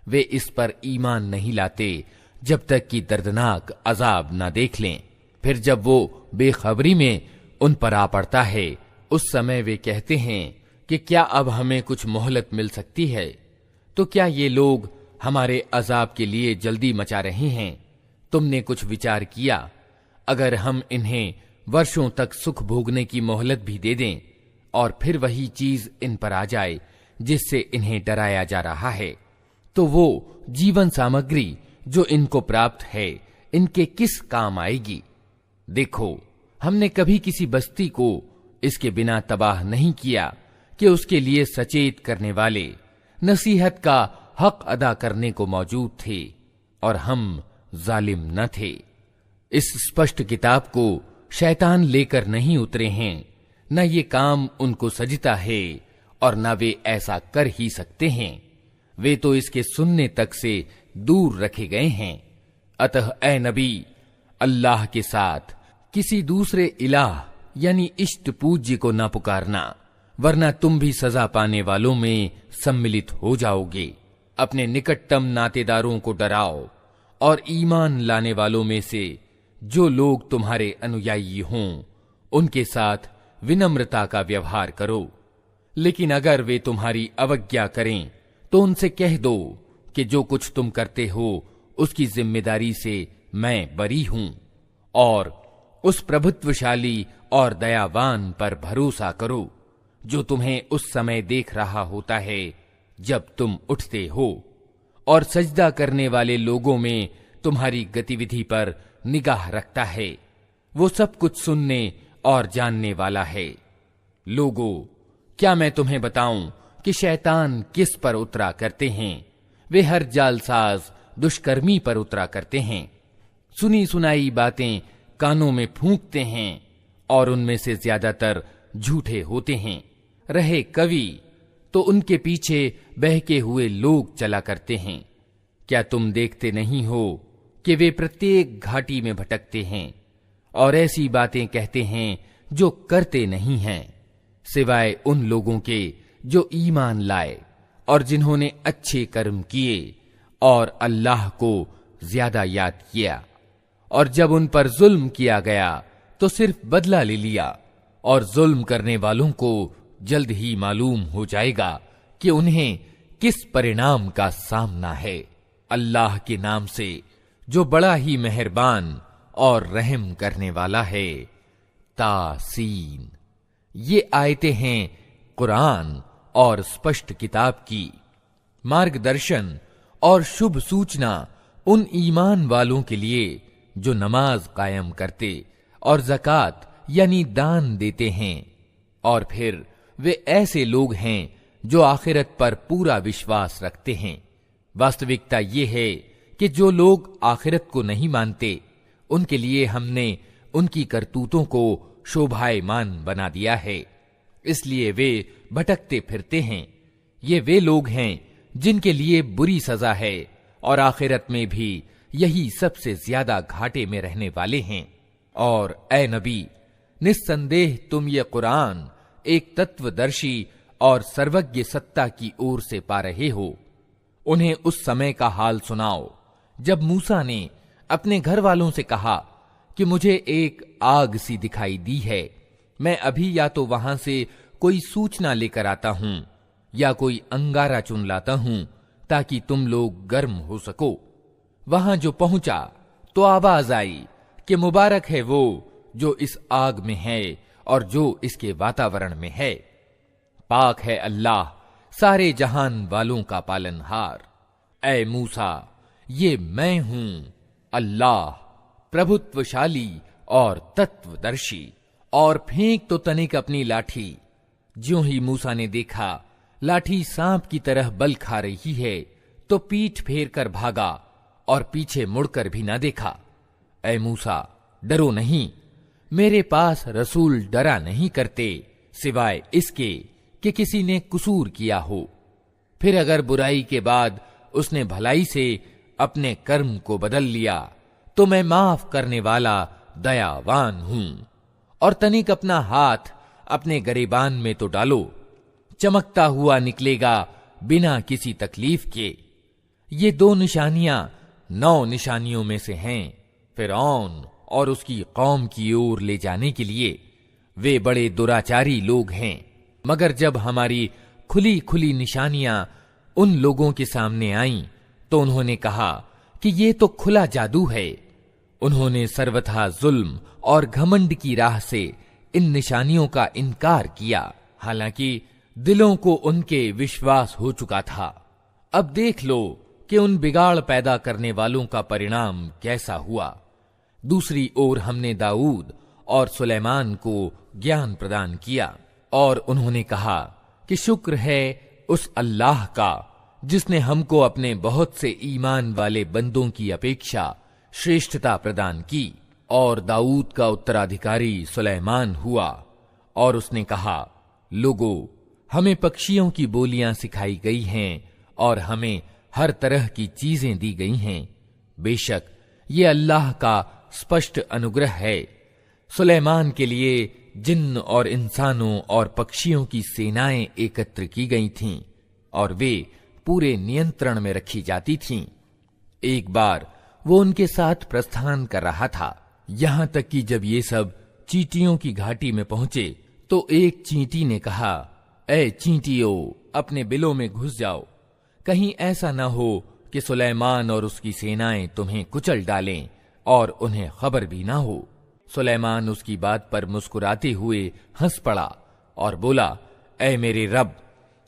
वे इस पर ईमान नहीं लाते जब तक कि दर्दनाक अजाब न देख लें। फिर जब वो बेखबरी में उन पर आ पड़ता है, उस समय वे कहते हैं कि क्या अब हमें कुछ मोहलत मिल सकती है? तो क्या ये लोग हमारे अजाब के लिए जल्दी मचा रहे हैं? तुमने कुछ विचार किया? अगर हम इन्हें वर्षों तक सुख भोगने की मोहलत भी दे दें और फिर वही चीज इन पर आ जाए जिससे इन्हें डराया जा रहा है, तो वो जीवन सामग्री जो इनको प्राप्त है इनके किस काम आएगी? देखो, हमने कभी किसी बस्ती को इसके बिना तबाह नहीं किया कि उसके लिए सचेत करने वाले नसीहत का हक अदा करने को मौजूद थे और हम जालिम न थे। इस स्पष्ट किताब को शैतान लेकर नहीं उतरे हैं, न ये काम उनको सजता है और न वे ऐसा कर ही सकते हैं। वे तो इसके सुनने तक से दूर रखे गए हैं। अतः ए नबी, अल्लाह के साथ किसी दूसरे इलाह यानी इष्ट पूज्य को न पुकारना, वरना तुम भी सजा पाने वालों में सम्मिलित हो जाओगे। अपने निकटतम नातेदारों को डराओ और ईमान लाने वालों में से जो लोग तुम्हारे अनुयायी हों उनके साथ विनम्रता का व्यवहार करो। लेकिन अगर वे तुम्हारी अवज्ञा करें तो उनसे कह दो कि जो कुछ तुम करते हो उसकी जिम्मेदारी से मैं बरी हूं, और उस प्रभुत्वशाली और दयावान पर भरोसा करो जो तुम्हें उस समय देख रहा होता है जब तुम उठते हो, और सजदा करने वाले लोगों में तुम्हारी गतिविधि पर निगाह रखता है। वो सब कुछ सुनने और जानने वाला है। लोगों, क्या मैं तुम्हें बताऊं कि शैतान किस पर उतरा करते हैं? वे हर जालसाज दुष्कर्मी पर उतरा करते हैं। सुनी सुनाई बातें कानों में फूंकते हैं और उनमें से ज्यादातर झूठे होते हैं। रहे कवि तो उनके पीछे बहके हुए लोग चला करते हैं। क्या तुम देखते नहीं हो कि वे प्रत्येक घाटी में भटकते हैं और ऐसी बातें कहते हैं जो करते नहीं हैं, सिवाय उन लोगों के जो ईमान लाए और जिन्होंने अच्छे कर्म किए और अल्लाह को ज्यादा याद किया। और जब उन पर जुल्म किया गया तो सिर्फ बदला ले लिया, और जुल्म करने वालों को जल्द ही मालूम हो जाएगा कि उन्हें किस परिणाम का सामना है। अल्लाह के नाम से जो बड़ा ही मेहरबान और रहम करने वाला है। तासीन। ये आयतें हैं कुरान और स्पष्ट किताब की, मार्गदर्शन और शुभ सूचना उन ईमान वालों के लिए जो नमाज कायम करते और ज़कात यानी दान देते हैं, और फिर वे ऐसे लोग हैं जो आखिरत पर पूरा विश्वास रखते हैं। वास्तविकता ये है कि जो लोग आखिरत को नहीं मानते उनके लिए हमने उनकी करतूतों को शोभायमान बना दिया है, इसलिए वे भटकते फिरते हैं। ये वे लोग हैं जिनके लिए बुरी सजा है और आखिरत में भी यही सबसे ज्यादा घाटे में रहने वाले हैं। और ए नबी, निस्संदेह तुम ये कुरान एक तत्वदर्शी और सर्वज्ञ सत्ता की ओर से पा रहे हो। उन्हें उस समय का हाल सुनाओ जब मूसा ने अपने घर वालों से कहा कि मुझे एक आग सी दिखाई दी है, मैं अभी या तो वहां से कोई सूचना लेकर आता हूं या कोई अंगारा चुन लाता हूं ताकि तुम लोग गर्म हो सको। वहां जो पहुंचा तो आवाज आई कि मुबारक है वो जो इस आग में है और जो इसके वातावरण में है। पाक है अल्लाह सारे जहान वालों का पालनहार। ऐ मूसा, ये मैं हूं अल्लाह, प्रभुत्वशाली और तत्वदर्शी। और फेंक तो तनिक अपनी लाठी। ज्यों ही मूसा ने देखा लाठी सांप की तरह बल खा रही है तो पीठ फेर कर भागा और पीछे मुड़कर भी ना देखा। ऐ मूसा, डरो नहीं, मेरे पास रसूल डरा नहीं करते सिवाय इसके कि किसी ने कसूर किया हो, फिर अगर बुराई के बाद उसने भलाई से अपने कर्म को बदल लिया तो मैं माफ करने वाला दयावान हूं। और तनिक अपना हाथ अपने गरेबान में तो डालो, चमकता हुआ निकलेगा बिना किसी तकलीफ के। ये 2 निशानियां 9 निशानियों में से हैं फिरौन और उसकी कौम की ओर ले जाने के लिए। वे बड़े दुराचारी लोग हैं, मगर जब हमारी खुली खुली निशानियां उन लोगों के सामने आईं तो उन्होंने कहा कि ये तो खुला जादू है। उन्होंने सर्वथा जुल्म और घमंड की राह से इन निशानियों का इनकार किया, हालांकि दिलों को उनके विश्वास हो चुका था। अब देख लो कि उन बिगाड़ पैदा करने वालों का परिणाम कैसा हुआ। दूसरी ओर हमने दाऊद और सुलेमान को ज्ञान प्रदान किया और उन्होंने कहा कि शुक्र है उस अल्लाह का जिसने हमको अपने बहुत से ईमान वाले बंदों की अपेक्षा श्रेष्ठता प्रदान की और दाऊद का उत्तराधिकारी सुलेमान हुआ और उसने कहा, लोगों, हमें पक्षियों की बोलियां सिखाई गई हैं और हमें हर तरह की चीजें दी गई हैं। बेशक ये अल्लाह का स्पष्ट अनुग्रह है। सुलेमान के लिए जिन्न और इंसानों और पक्षियों की सेनाएं एकत्र की गई थीं और वे पूरे नियंत्रण में रखी जाती थीं। एक बार वो उनके साथ प्रस्थान कर रहा था, यहां तक कि जब ये सब चींटियों की घाटी में पहुंचे तो एक चींटी ने कहा, ऐ चींटियों, अपने बिलों में घुस जाओ, कहीं ऐसा न हो कि सुलेमान और उसकी सेनाएं तुम्हें कुचल डालें और उन्हें खबर भी ना हो। सुलेमान उसकी बात पर मुस्कुराते हुए हंस पड़ा और बोला, ऐ मेरे रब,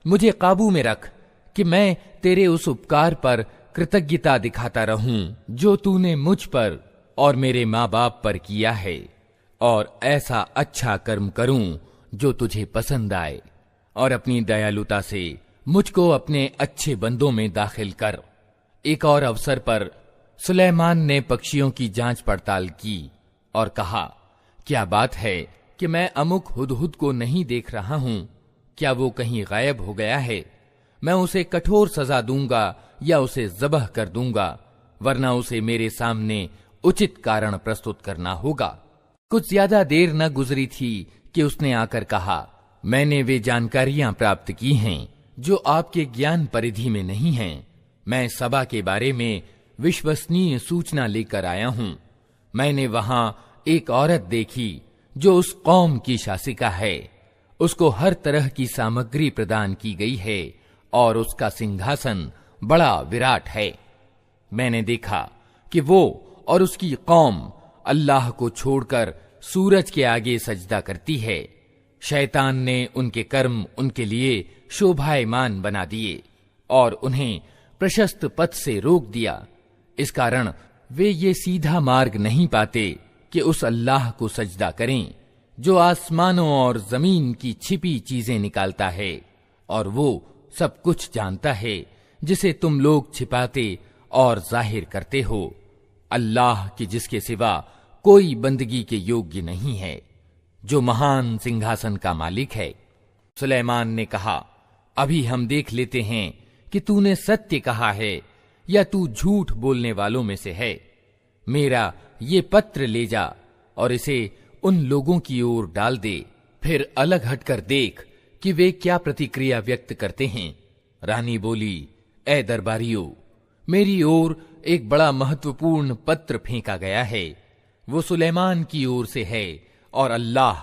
मुझे काबू में रख कि मैं तेरे उस उपकार पर कृतज्ञता दिखाता रहूं जो तूने मुझ पर और मेरे माँ बाप पर किया है, और ऐसा अच्छा कर्म करूं जो तुझे पसंद आए, और अपनी दयालुता से मुझको अपने अच्छे बंदों में दाखिल कर। एक और अवसर पर सुलेमान ने पक्षियों की जांच पड़ताल की और कहा, क्या बात है कि मैं अमुक हुदहुद को नहीं देख रहा हूं, क्या वो कहीं गायब हो गया है? मैं उसे कठोर सजा दूंगा या उसे ज़बह कर दूंगा, वरना उसे मेरे सामने उचित कारण प्रस्तुत करना होगा। कुछ ज्यादा देर न गुजरी थी कि उसने आकर कहा, मैंने वे जानकारियां प्राप्त की हैं जो आपके ज्ञान परिधि में नहीं हैं। मैं सबा के बारे में विश्वसनीय सूचना लेकर आया हूं। मैंने वहां एक औरत देखी जो उस कौम की शासिका है। उसको हर तरह की सामग्री प्रदान की गई है और उसका सिंहासन बड़ा विराट है। मैंने देखा कि वो और उसकी कौम अल्लाह को छोड़कर सूरज के आगे सजदा करती है। शैतान ने उनके कर्म उनके लिए शोभायमान बना दिए और उन्हें प्रशस्त पथ से रोक दिया। इस कारण वे ये सीधा मार्ग नहीं पाते कि उस अल्लाह को सजदा करें जो आसमानों और जमीन की छिपी चीजें निकालता है, और वो सब कुछ जानता है जिसे तुम लोग छिपाते और जाहिर करते हो। अल्लाह की जिसके सिवा कोई बंदगी के योग्य नहीं है, जो महान सिंहासन का मालिक है। सुलेमान ने कहा, अभी हम देख लेते हैं कि तूने सत्य कहा है या तू झूठ बोलने वालों में से है। मेरा ये पत्र ले जा और इसे उन लोगों की ओर डाल दे, फिर अलग हटकर देख कि वे क्या प्रतिक्रिया व्यक्त करते हैं। रानी बोली, ए दरबारियों, मेरी ओर एक बड़ा महत्वपूर्ण पत्र फेंका गया है। वो सुलेमान की ओर से है और अल्लाह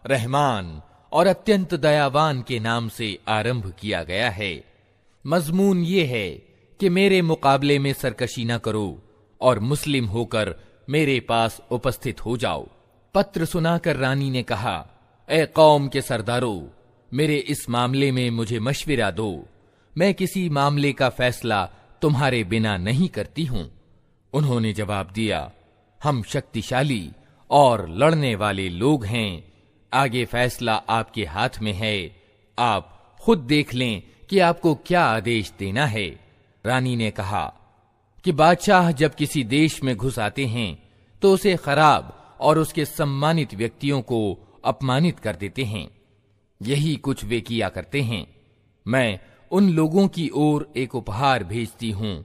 रहमान और अत्यंत दयावान के नाम से आरंभ किया गया है। मजमून ये है कि मेरे मुकाबले में सरकशी न करो और मुस्लिम होकर मेरे पास उपस्थित हो जाओ। पत्र सुनाकर रानी ने कहा, ए कौम के सरदारों, मेरे इस मामले में मुझे मशविरा दो। मैं किसी मामले का फैसला तुम्हारे बिना नहीं करती हूं। उन्होंने जवाब दिया, हम शक्तिशाली और लड़ने वाले लोग हैं। आगे फैसला आपके हाथ में है। आप खुद देख लें कि आपको क्या आदेश देना है। रानी ने कहा कि बादशाह जब किसी देश में घुस आते हैं तो उसे खराब और उसके सम्मानित व्यक्तियों को अपमानित कर देते हैं। यही कुछ वे किया करते हैं। मैं उन लोगों की ओर एक उपहार भेजती हूं,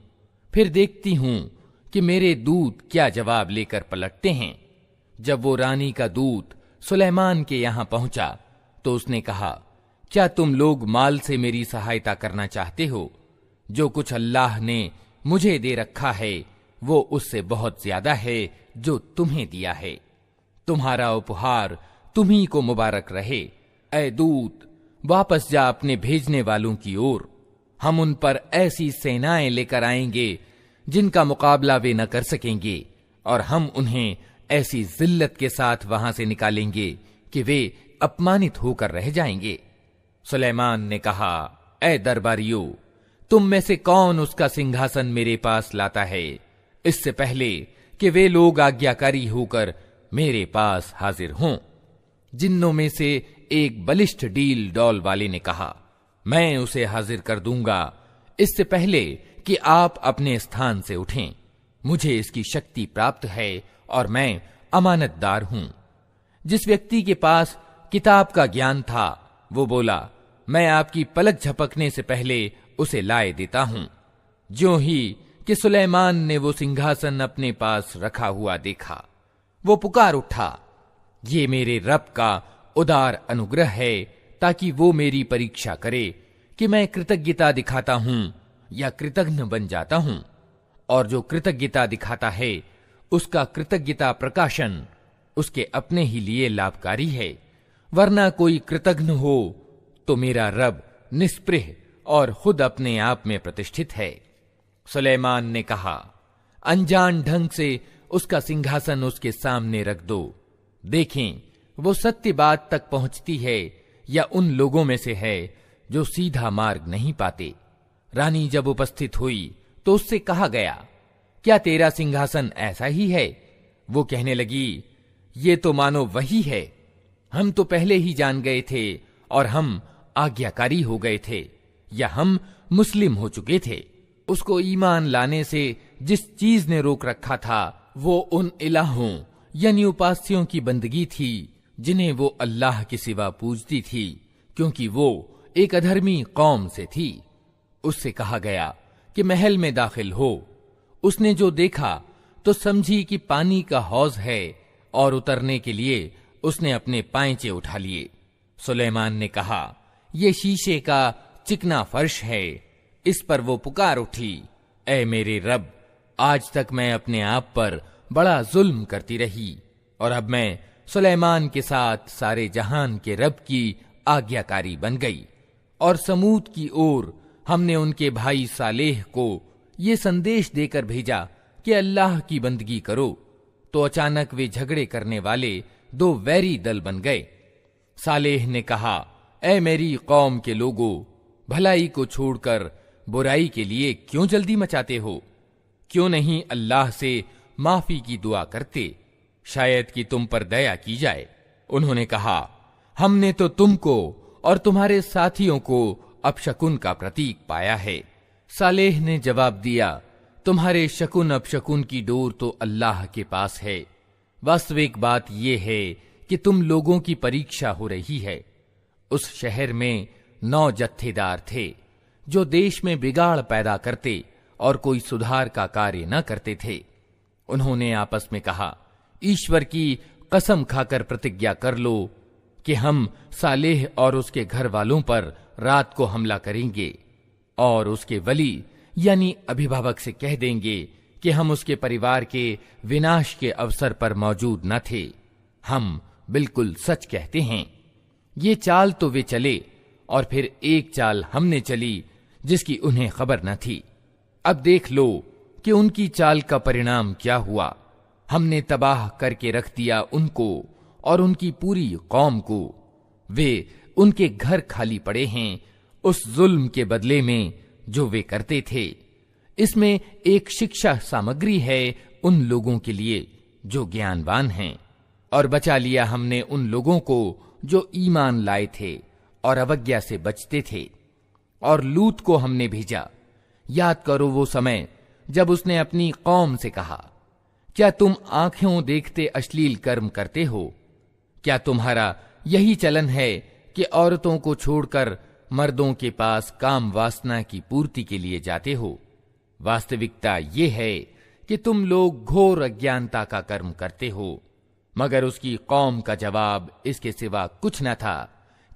फिर देखती हूं कि मेरे दूत क्या जवाब लेकर पलटते हैं। जब वो रानी का दूत सुलेमान के यहां पहुंचा तो उसने कहा, क्या तुम लोग माल से मेरी सहायता करना चाहते हो? जो कुछ अल्लाह ने मुझे दे रखा है वो उससे बहुत ज्यादा है जो तुम्हें दिया है। तुम्हारा उपहार तुम्ही को मुबारक रहे। ऐ दूत, वापस जा अपने भेजने वालों की ओर। हम उन पर ऐसी सेनाएं लेकर आएंगे जिनका मुकाबला वे न कर सकेंगे, और हम उन्हें ऐसी जिल्लत के साथ वहां से निकालेंगे कि वे अपमानित होकर रह जाएंगे। सुलेमान ने कहा, ऐ दरबारियों, तुम में से कौन उसका सिंहासन मेरे पास लाता है, इससे पहले कि वे लोग आज्ञाकारी होकर मेरे पास हाजिर हों। जिन्नों में से एक बलिष्ठ डील डौल वाले ने कहा, मैं उसे हाजिर कर दूंगा इससे पहले कि आप अपने स्थान से उठें। मुझे इसकी शक्ति प्राप्त है और मैं अमानतदार हूं। जिस व्यक्ति के पास किताब का ज्ञान था वो बोला, मैं आपकी पलक झपकने से पहले उसे लाए देता हूं। ज्यों ही कि सुलेमान ने वो सिंहासन अपने पास रखा हुआ देखा, वो पुकार उठा, ये मेरे रब का उदार अनुग्रह है, ताकि वो मेरी परीक्षा करे कि मैं कृतज्ञता दिखाता हूं या कृतघ्न बन जाता हूं। और जो कृतज्ञता दिखाता है उसका कृतज्ञता प्रकाशन उसके अपने ही लिए लाभकारी है, वरना कोई कृतघ्न हो तो मेरा रब निस्पृह और खुद अपने आप में प्रतिष्ठित है। सुलेमान ने कहा, अनजान ढंग से उसका सिंहासन उसके सामने रख दो, देखें वो सत्य बात तक पहुंचती है या उन लोगों में से है जो सीधा मार्ग नहीं पाते। रानी जब उपस्थित हुई तो उससे कहा गया, क्या तेरा सिंहासन ऐसा ही है? वो कहने लगी, ये तो मानो वही है, हम तो पहले ही जान गए थे और हम आज्ञाकारी हो गए थे या हम मुस्लिम हो चुके थे। उसको ईमान लाने से जिस चीज ने रोक रखा था वो उन इलाहों यानी उपास्यों की बंदगी थी जिन्हें वो अल्लाह के सिवा पूजती थी, क्योंकि वो एक अधर्मी कौम से थी। उससे कहा गया कि महल में दाखिल हो। उसने जो देखा तो समझी कि पानी का हौज है और उतरने के लिए उसने अपने पांचे उठा लिए। सुलेमान ने कहा, ये शीशे का चिकना फर्श है। इस पर वो पुकार उठी, ऐ मेरे रब, आज तक मैं अपने आप पर बड़ा जुल्म करती रही और अब मैं सुलेमान के साथ सारे जहान के रब की आज्ञाकारी बन गई। और समूद की ओर हमने उनके भाई सालेह को ये संदेश देकर भेजा कि अल्लाह की बंदगी करो, तो अचानक वे झगड़े करने वाले दो वैरी दल बन गए। सालेह ने कहा, ऐ मेरी कौम के लोगों, भलाई को छोड़कर बुराई के लिए क्यों जल्दी मचाते हो? क्यों नहीं अल्लाह से माफी की दुआ करते, शायद कि तुम पर दया की जाए। उन्होंने कहा, हमने तो तुमको और तुम्हारे साथियों को अपशकुन का प्रतीक पाया है। सालेह ने जवाब दिया, तुम्हारे शकुन अपशकुन की डोर तो अल्लाह के पास है। वास्तविक बात यह है कि तुम लोगों की परीक्षा हो रही है। उस शहर में 9 जत्थेदार थे जो देश में बिगाड़ पैदा करते और कोई सुधार का कार्य न करते थे। उन्होंने आपस में कहा, ईश्वर की कसम खाकर प्रतिज्ञा कर लो कि हम सालेह और उसके घर वालों पर रात को हमला करेंगे और उसके वली यानी अभिभावक से कह देंगे कि हम उसके परिवार के विनाश के अवसर पर मौजूद न थे। हम बिल्कुल सच कहते हैं। ये चाल तो वे चले और फिर एक चाल हमने चली जिसकी उन्हें खबर न थी। अब देख लो कि उनकी चाल का परिणाम क्या हुआ। हमने तबाह करके रख दिया उनको और उनकी पूरी कौम को। वे उनके घर खाली पड़े हैं उस जुल्म के बदले में जो वे करते थे। इसमें एक शिक्षा सामग्री है उन लोगों के लिए जो ज्ञानवान हैं। और बचा लिया हमने उन लोगों को जो ईमान लाए थे और अवज्ञा से बचते थे। और लूत को हमने भेजा। याद करो वो समय जब उसने अपनी कौम से कहा, क्या तुम आंखों देखते अश्लील कर्म करते हो? क्या तुम्हारा यही चलन है कि औरतों को छोड़कर मर्दों के पास काम वासना की पूर्ति के लिए जाते हो? वास्तविकता ये है कि तुम लोग घोर अज्ञानता का कर्म करते हो। मगर उसकी कौम का जवाब इसके सिवा कुछ न था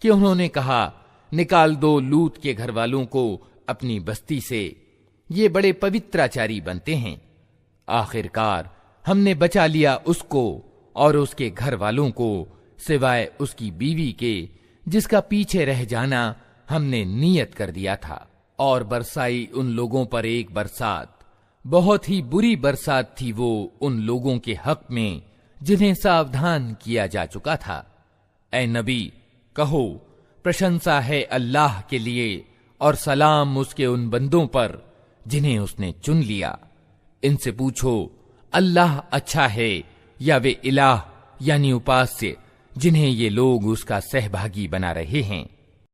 कि उन्होंने कहा, निकाल दो लूत के घर वालों को अपनी बस्ती से, ये बड़े पवित्राचारी बनते हैं। आखिरकार हमने बचा लिया उसको और उसके घर वालों को सिवाय उसकी बीवी के, जिसका पीछे रह जाना हमने नियत कर दिया था। और बरसाई उन लोगों पर एक बरसात, बहुत ही बुरी बरसात थी वो उन लोगों के हक में जिन्हें सावधान किया जा चुका था। ऐ नबी, कहो, प्रशंसा है अल्लाह के लिए और सलाम उसके उन बंदों पर जिन्हें उसने चुन लिया। इनसे पूछो, अल्लाह अच्छा है या वे इलाह यानी उपास्य जिन्हें ये लोग उसका सहभागी बना रहे हैं।